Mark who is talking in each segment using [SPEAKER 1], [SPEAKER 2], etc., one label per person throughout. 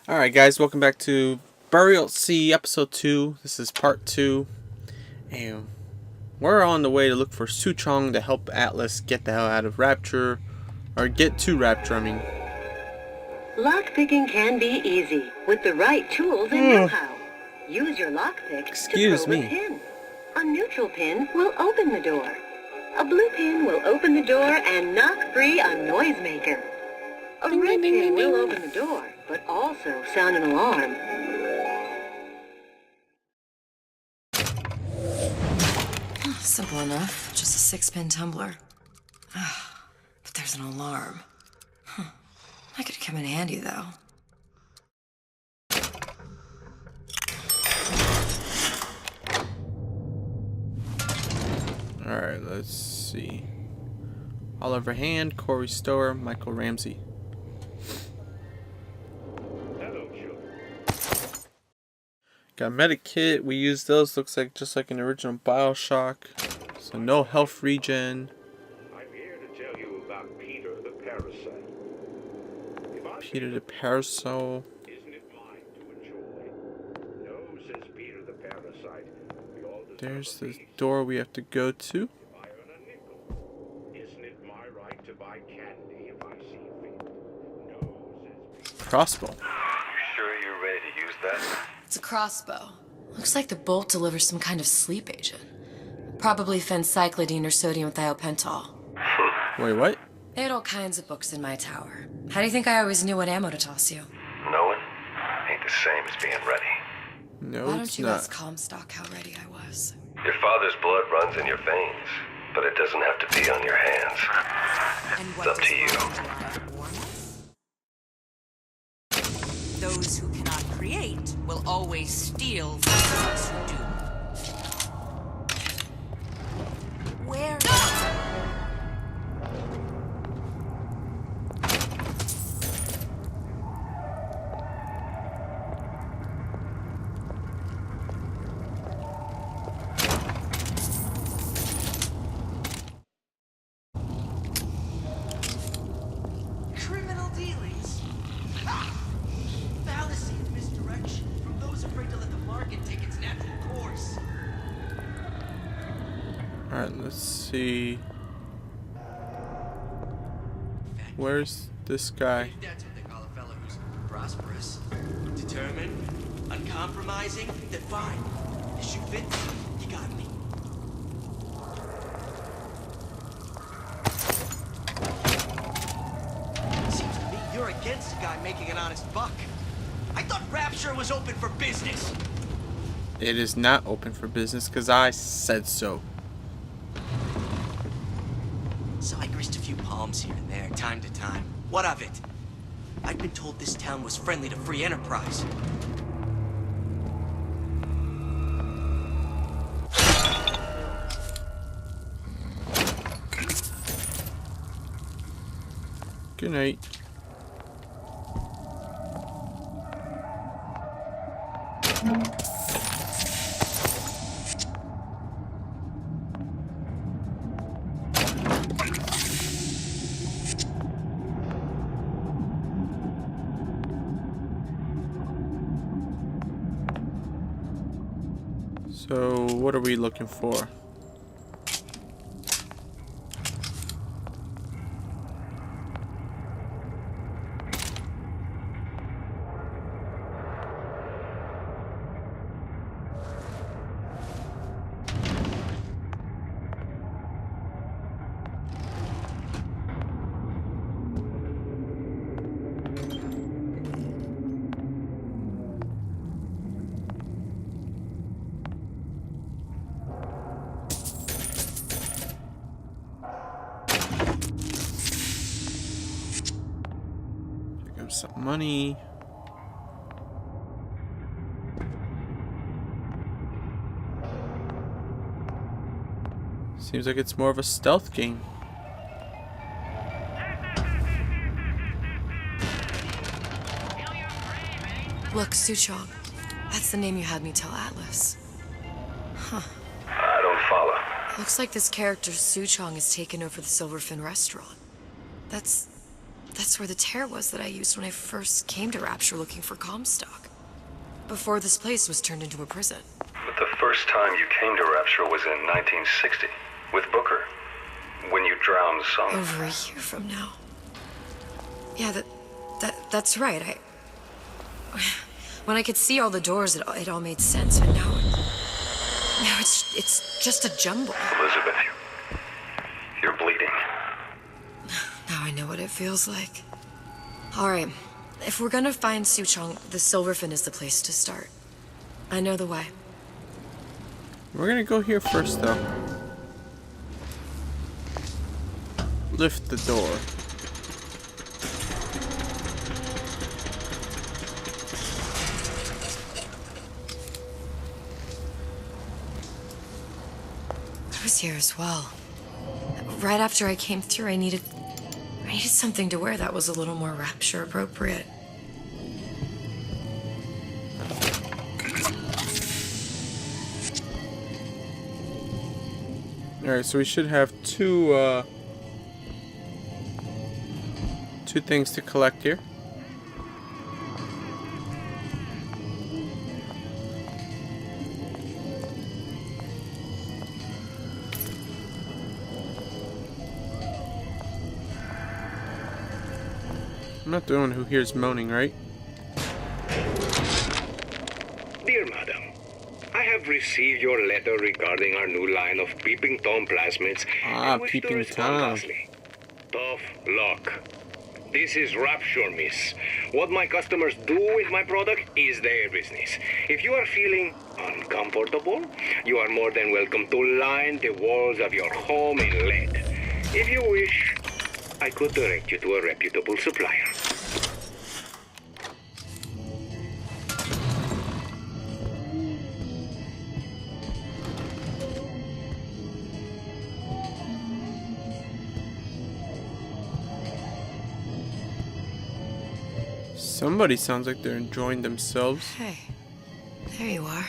[SPEAKER 1] Alright guys, welcome back to Burial Sea Episode 2. This is Part 2. And we're on the way to look for Suchong to help Atlas get the hell out of Rapture. Or get to Rapture, I mean.
[SPEAKER 2] Lockpicking can be easy with the right tools and know-how. Use your lockpick to probe a pin. A neutral pin will open the door. A blue pin will open the door and knock free a noisemaker. A red pin will open the door, but also sound an alarm.
[SPEAKER 3] Simple enough. Just a 6-pin tumbler. But there's an alarm. That could come in handy, though.
[SPEAKER 1] Alright, let's see. Oliver Hand, Corey Stower, Michael Ramsey. Got a medikit. We use those. Looks like just like an original Bioshock. So no health regen.
[SPEAKER 4] I'm here to tell you about Peter the Parasite.
[SPEAKER 1] Peter the Parasite.
[SPEAKER 4] Isn't it mine to enjoy? No, says Peter the Parasite. We all deserve
[SPEAKER 1] There's
[SPEAKER 4] a
[SPEAKER 1] the
[SPEAKER 4] piece.
[SPEAKER 1] door we have to go to.
[SPEAKER 4] If I earn a nickel, isn't it my right to buy candy if I see fit? No, says Peter.
[SPEAKER 1] Crossbow.
[SPEAKER 5] You sure you're ready to use that?
[SPEAKER 3] It's a crossbow. Looks like the bolt delivers some kind of sleep agent. Probably phencyclidine or sodium thiopental.
[SPEAKER 1] Wait, what?
[SPEAKER 3] They had all kinds of books in my tower. How do you think I always knew what ammo to toss you?
[SPEAKER 5] Knowing ain't the same as being ready.
[SPEAKER 1] No,
[SPEAKER 3] Why
[SPEAKER 1] it's
[SPEAKER 3] don't you
[SPEAKER 1] not.
[SPEAKER 3] ask Comstock how ready I was?
[SPEAKER 5] Your father's blood runs in your veins, but it doesn't have to be on your hands.
[SPEAKER 6] And
[SPEAKER 5] It's up to you.
[SPEAKER 6] Those who cannot create will always steal from those who do. Where?
[SPEAKER 7] Criminal dealings. Ha! Fallacy and misdirection from those afraid to let the market take its natural course.
[SPEAKER 1] Alright, let's see. Where's this guy?
[SPEAKER 7] That's what they call a fellow who's prosperous, determined, uncompromising. Then fine. The shoe fits. You got me. Seems to me you're against a guy making an honest buck. I thought Rapture was open for business.
[SPEAKER 1] It is not open for business because I said so.
[SPEAKER 7] So I greased a few palms here and there, time to time. What of it? I'd been told this town was friendly to free enterprise.
[SPEAKER 1] Good night. So, what are we looking for? Pick up some money. Seems like it's more of a stealth game.
[SPEAKER 3] Look, Suchong. That's the name you had me tell Atlas. Huh.
[SPEAKER 5] I don't follow.
[SPEAKER 3] Looks like this character Suchong has taken over the Silverfin restaurant. That's That's where the tear was that I used when I first came to Rapture looking for Comstock. Before this place was turned into a prison.
[SPEAKER 5] But the first time you came to Rapture was in 1960, with Booker, when you drowned Sung.
[SPEAKER 3] Over a year from now. Yeah, that's right. When I could see all the doors, it all made sense, but now it's just a jumble.
[SPEAKER 5] Elizabeth, you're bleeding.
[SPEAKER 3] Now I know what it feels like. All right, if we're gonna find Suchong, the Silverfin is the place to start. I know the way.
[SPEAKER 1] We're gonna go here first, though. Lift the door.
[SPEAKER 3] I was here as well. Right after I came through, I needed something to wear that was a little more Rapture appropriate.
[SPEAKER 1] Alright, so we should have two things to collect here. I'm not the one who hears moaning, right?
[SPEAKER 4] Dear Madam, I have received your letter regarding our new line of Peeping Tom plasmids and wish to
[SPEAKER 1] Peeping
[SPEAKER 4] respond
[SPEAKER 1] Tom.
[SPEAKER 4] thusly. Tough luck. This is Rapture, miss. What my customers do with my product is their business. If you are feeling uncomfortable, you are more than welcome to line the walls of your home in lead. If you wish, I could direct you to a reputable supplier.
[SPEAKER 1] Somebody sounds like they're enjoying themselves.
[SPEAKER 3] Hey, there you are.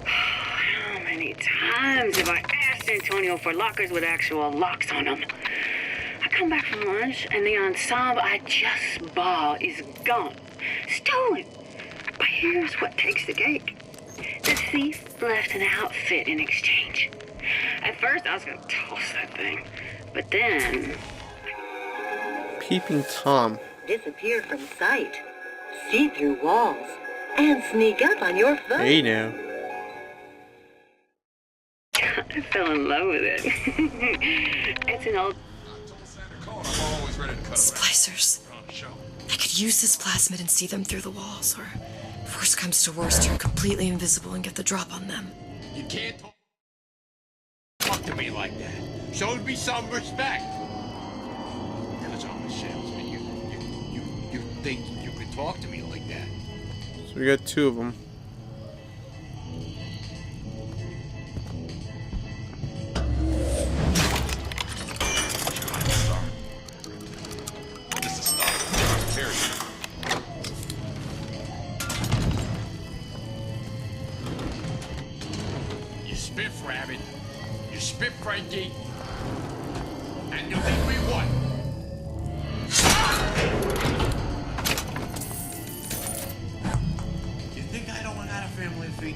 [SPEAKER 2] How many times have I asked Antonio for lockers with actual locks on them? I come back from lunch and the ensemble I just bought is gone. Stolen. But here's what takes the cake. The thief left an outfit in exchange. At first I was gonna toss that thing, but then...
[SPEAKER 1] Peeping Tom.
[SPEAKER 2] disappear from sight, see through walls, and sneak up on your phone.
[SPEAKER 1] Hey now.
[SPEAKER 2] I fell in love with it. It's an old...
[SPEAKER 3] Splicers. I could use this plasmid and see them through the walls, or if worst comes to worst, turn completely invisible and get the drop on them.
[SPEAKER 8] You can't talk to me like that. Show me some respect. Because I'm a salesman, you think you could talk to me like that?
[SPEAKER 1] So we got two of them.
[SPEAKER 8] This is stuff. Period. You spiff, Rabbit. You spiff, Frankie. And you think we what? You think I don't have a family feet?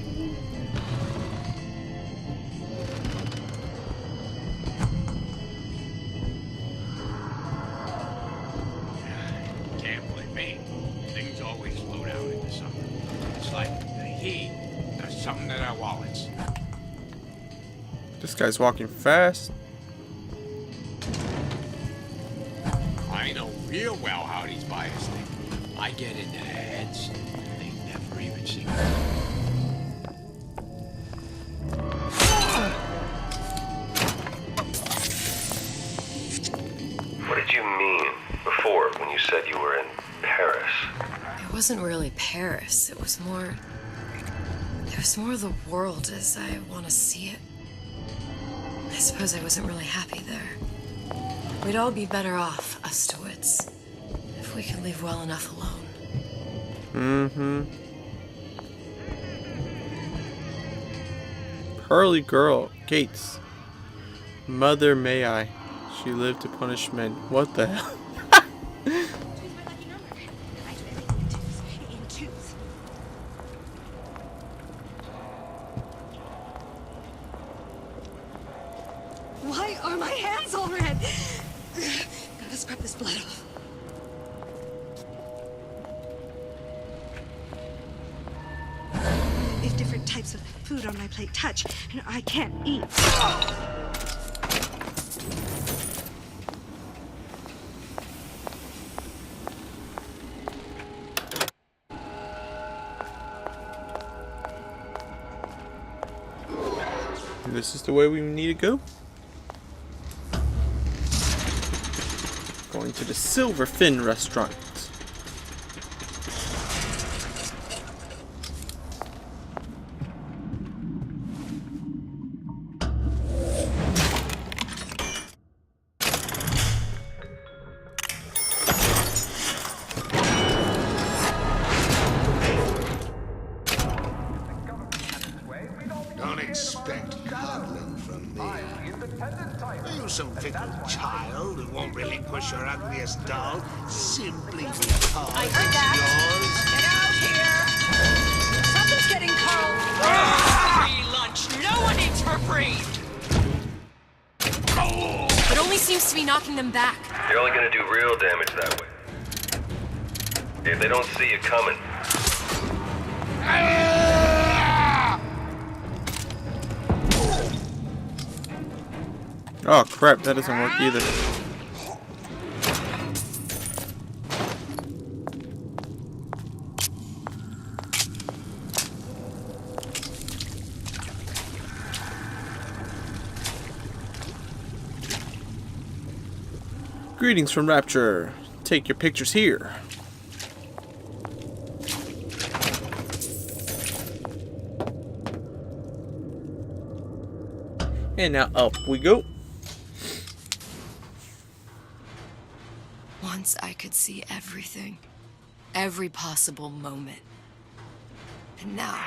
[SPEAKER 8] Can't blame me. Things always float out into something. It's like the heat does something to our wallets.
[SPEAKER 1] This guy's walking fast.
[SPEAKER 8] I know real well how these buyers think. I get into their heads. They never even see me.
[SPEAKER 5] What did you mean before when you said you were in Paris?
[SPEAKER 3] It wasn't really Paris. It was more the world as I want to see it. I suppose I wasn't really happy there. We'd all be better off, us Stewits, if we could leave well enough alone.
[SPEAKER 1] Mm-hmm. Pearly girl. Gates. Mother may I. She lived to punish men. What the hell?
[SPEAKER 3] Why are my hands all red? Gotta scrub this blood off.
[SPEAKER 9] If different types of food on my plate touch, and I can't eat.
[SPEAKER 1] This is the way we need to go. Going to the Silverfin restaurant.
[SPEAKER 10] Don't expect coddling from me. Are you some fickle child who won't relinquish your ugliest doll simply because
[SPEAKER 6] I heard that.
[SPEAKER 10] it's yours?
[SPEAKER 6] Get out here! Something's getting cold. Free lunch. No one eats for free.
[SPEAKER 3] It only seems to be knocking them back.
[SPEAKER 5] You're only gonna do real damage that way. If they don't see you coming.
[SPEAKER 1] Oh crap, that doesn't work either. Greetings from Rapture. Take your pictures here. And now up we go.
[SPEAKER 3] Once I could see everything. Every possible moment. And now...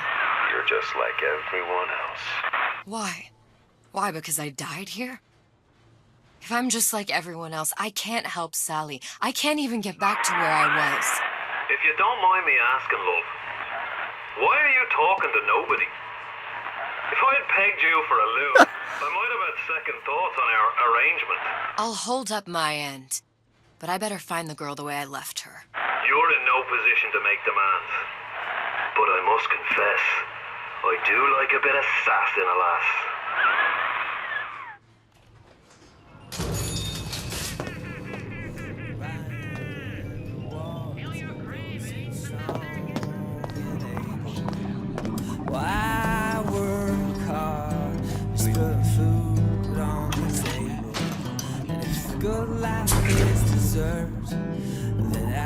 [SPEAKER 5] You're just like everyone else.
[SPEAKER 3] Why? Why, because I died here? If I'm just like everyone else, I can't help Sally. I can't even get back to where I was.
[SPEAKER 5] If you don't mind me asking, love, why are you talking to nobody? If I had pegged you for a loot, I might have had second thoughts on our arrangement.
[SPEAKER 3] I'll hold up my end. But I better find the girl the way I left her.
[SPEAKER 5] You're in no position to make demands. But I must confess, I do like a bit of sass in a lass.
[SPEAKER 11] Why work hard, just put food on the table? And if good life is dessert, then I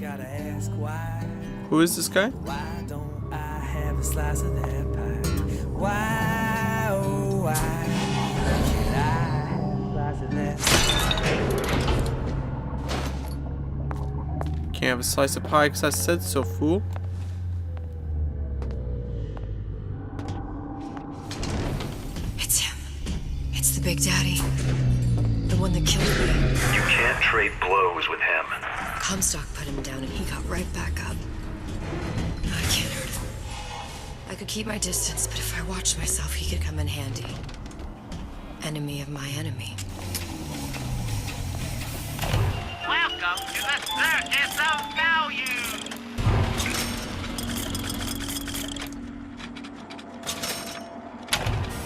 [SPEAKER 11] gotta ask why.
[SPEAKER 1] Who is this guy?
[SPEAKER 11] Why don't I have a slice of that pie? Why, oh why can't I have a slice of that?
[SPEAKER 1] Can't have a slice of pie because I said so, fool.
[SPEAKER 3] It's him. It's the Big Daddy. The one that killed me.
[SPEAKER 5] You can't trade blows with him.
[SPEAKER 3] Comstock put him down and he got right back up. I can't hurt him. I could keep my distance, but if I watched myself, he could come in handy. Enemy of my enemy.
[SPEAKER 7] Welcome to the Circus of Value!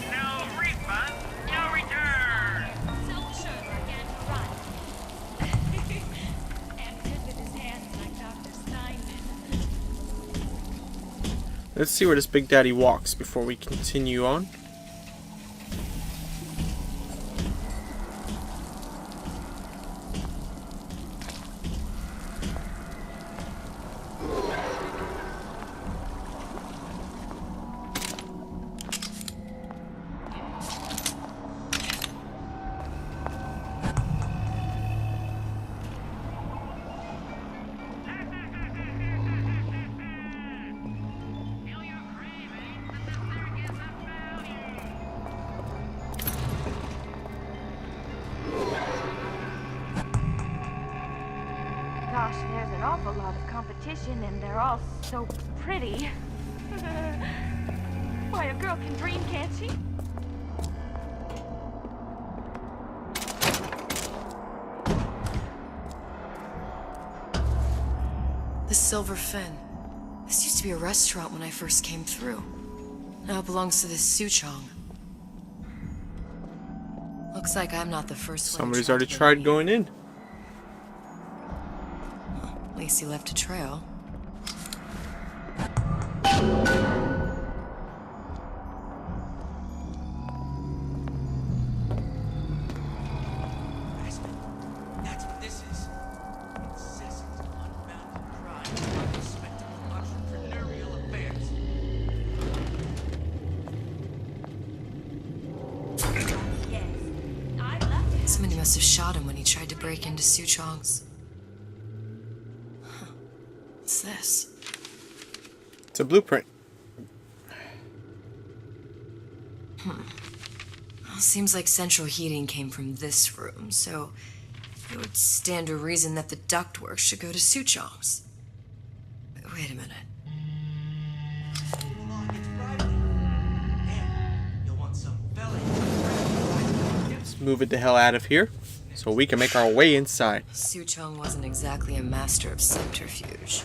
[SPEAKER 7] No refund, no return!
[SPEAKER 12] Self-serve again to run. And did with his hands like Dr. Steinman.
[SPEAKER 1] Let's see where this Big Daddy walks before we continue on.
[SPEAKER 12] lot of competition and they're all so pretty. Why, a girl can dream, can't she?
[SPEAKER 3] The Silver Fin. This used to be a restaurant when I first came through. Now it belongs to this Suchong. Looks like I'm not the first one.
[SPEAKER 1] Somebody's already tried going in.
[SPEAKER 3] Well, at least he left a trail.
[SPEAKER 7] That's what this is. Incessant, unbounded pride, unrespectable entrepreneurial affairs.
[SPEAKER 3] Somebody must have shot him when he tried to break into Suchong's. Huh. What's this?
[SPEAKER 1] It's a blueprint.
[SPEAKER 3] Well, seems like central heating came from this room, so it would stand to reason that the ductwork should go to Suchong's. Wait a minute.
[SPEAKER 1] Let's move it the hell out of here so we can make our way inside.
[SPEAKER 3] Suchong wasn't exactly a master of subterfuge.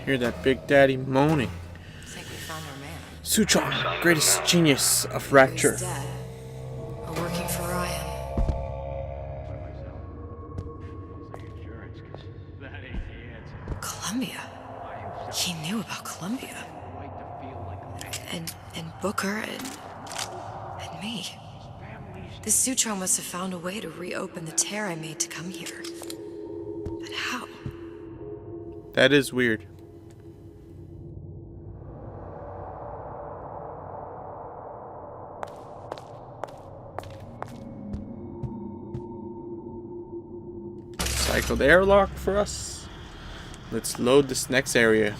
[SPEAKER 1] Hear that Big Daddy moaning.
[SPEAKER 3] I think we found our man.
[SPEAKER 1] Suchong, greatest genius of Rapture.
[SPEAKER 3] He's dead. We're working for Ryan. Columbia. He knew about Columbia. And Booker and me. This Suchong must have found a way to reopen the tear I made to come here. But how?
[SPEAKER 1] That is weird. Cycled airlock for us. Let's load this next area.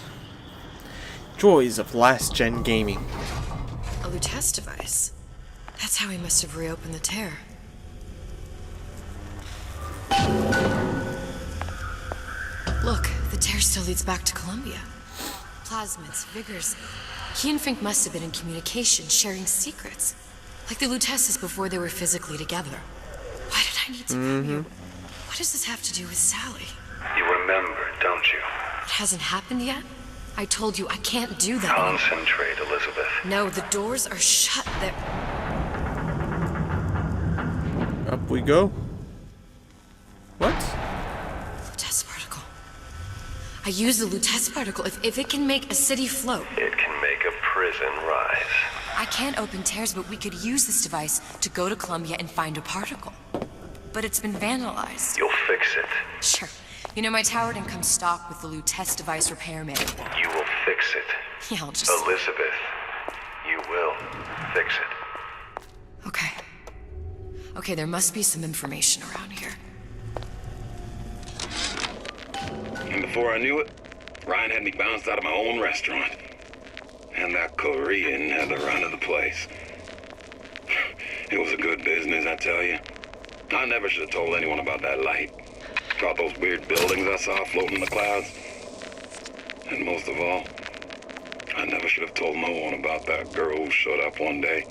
[SPEAKER 1] Joys of last gen gaming.
[SPEAKER 3] A Lutece device. That's how he must have reopened the tear. Look, the tear still leads back to Columbia. Plasmids, Vigors. He and Fink must have been in communication, sharing secrets. Like the Luteces before they were physically together. Why did I need to come here? What does this have to do with Sally?
[SPEAKER 5] You remember, don't you?
[SPEAKER 3] It hasn't happened yet? I told you I can't do that.
[SPEAKER 5] Concentrate, Elizabeth.
[SPEAKER 3] No, the doors are shut. They're...
[SPEAKER 1] Up we go. What?
[SPEAKER 3] Lutece particle. I use the Lutece particle. If it can make a city float.
[SPEAKER 5] It can make a prison rise.
[SPEAKER 3] I can't open tears, but we could use this device to go to Columbia and find a particle. But it's been vandalized.
[SPEAKER 5] You'll fix it.
[SPEAKER 3] Sure. You know, my tower didn't come stock with the Lutece device repair manual.
[SPEAKER 5] You will fix it.
[SPEAKER 3] Yeah, I'll just...
[SPEAKER 5] Elizabeth, you will fix it.
[SPEAKER 3] Okay. Okay, there must be some information around here.
[SPEAKER 4] And before I knew it, Ryan had me bounced out of my own restaurant. And that Korean had the run of the place. It was a good business, I tell you. I never should have told anyone about that light. About those weird buildings I saw floating in the clouds. And most of all, I never should have told no one about that girl who showed up one day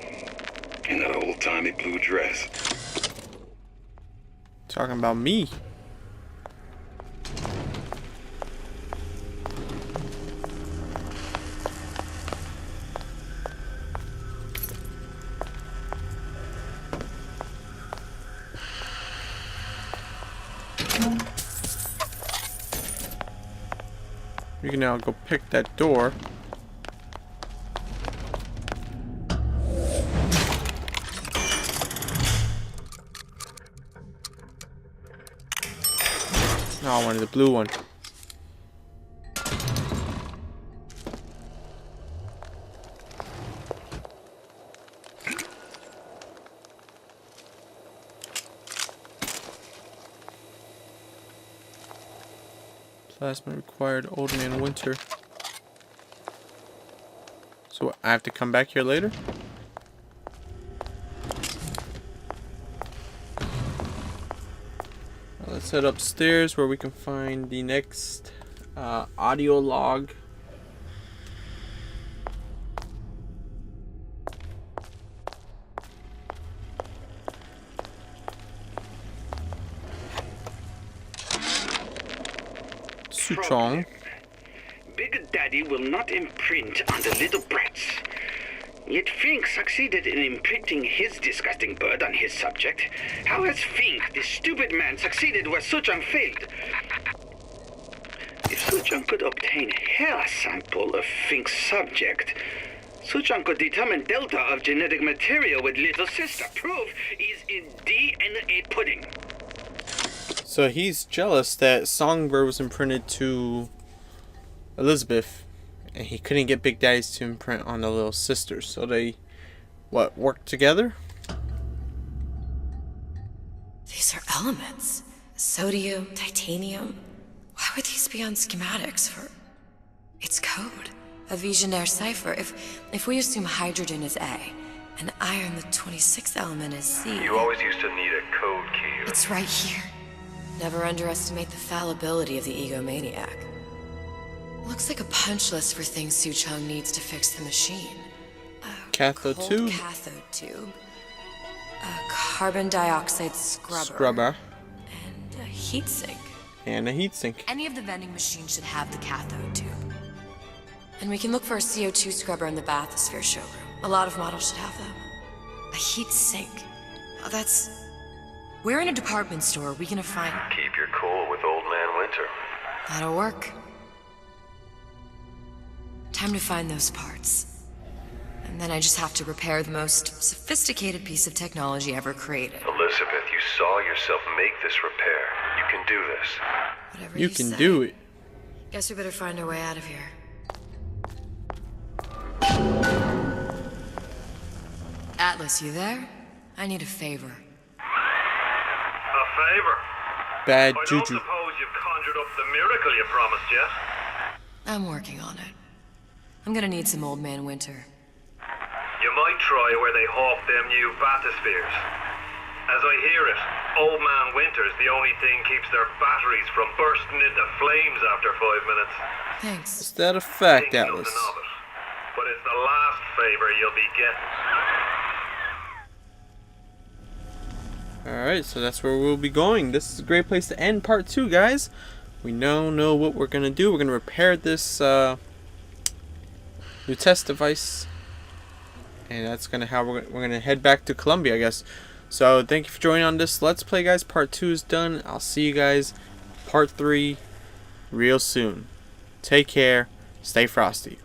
[SPEAKER 4] in that old-timey blue dress.
[SPEAKER 1] Talking about me. we can now go pick that door. No, I wanted the blue one. Plasma required, Old Man Winter. So I have to come back here later? Let's head upstairs where we can find the next audio log. Suchong.
[SPEAKER 4] Big Daddy will not imprint on the little brats. Yet Fink succeeded in imprinting his disgusting bird on his subject. How has Fink, this stupid man, succeeded where Suchong failed? If Suchong could obtain a hair sample of Fink's subject, Suchong could determine delta of genetic material with little sister. Proof is in DNA pudding.
[SPEAKER 1] So he's jealous that Songbird was imprinted to Elizabeth, and he couldn't get Big Daddy's to imprint on the little sisters. So they, what, worked together?
[SPEAKER 3] These are elements. Sodium, titanium. Why would these be on schematics for... It's code. A Visionaire cipher. If we assume hydrogen is A, and iron, the 26th element, is C...
[SPEAKER 5] You always used to need a code key.
[SPEAKER 3] It's right here. Never underestimate the fallibility of the egomaniac. Looks like a punch list for things Suchong needs to fix the machine.
[SPEAKER 1] Cathode tube.
[SPEAKER 3] Cathode tube. A carbon dioxide scrubber. And a heatsink.
[SPEAKER 1] And a heatsink.
[SPEAKER 3] Any of the vending machines should have the cathode tube. And we can look for a CO2 scrubber in the bathysphere showroom. A lot of models should have them. A heatsink. Oh, that's... Where in a department store are we gonna find...
[SPEAKER 5] Keep your cool with Old Man Winter.
[SPEAKER 3] That'll work. Time to find those parts. And then I just have to repair the most sophisticated piece of technology ever created.
[SPEAKER 5] Elizabeth, you saw yourself make this repair. You can do this.
[SPEAKER 3] Whatever
[SPEAKER 1] You can do it.
[SPEAKER 3] Guess we better find our way out of here. Atlas, you there? I need a favor.
[SPEAKER 5] A favor?
[SPEAKER 1] Bad
[SPEAKER 5] I don't
[SPEAKER 1] juju.
[SPEAKER 5] suppose you've conjured up the miracle you promised yet?
[SPEAKER 3] I'm working on it. I'm gonna need some Old Man Winter.
[SPEAKER 5] You might try where they hawk them new bathyspheres. As I hear it, Old Man Winter's the only thing keeps their batteries from bursting into flames after 5 minutes.
[SPEAKER 3] Thanks.
[SPEAKER 1] Is that a fact,
[SPEAKER 5] Think
[SPEAKER 1] Atlas?
[SPEAKER 5] nothing of it, but it's the last favor you'll be getting.
[SPEAKER 1] Alright, so that's where we'll be going. This is a great place to end part 2, guys. We now know what we're going to do. We're going to repair this new test device. And that's going to how we're going to head back to Columbia, I guess. So, thank you for joining on this Let's Play, guys. Part 2 is done. I'll see you guys part 3 real soon. Take care. Stay frosty.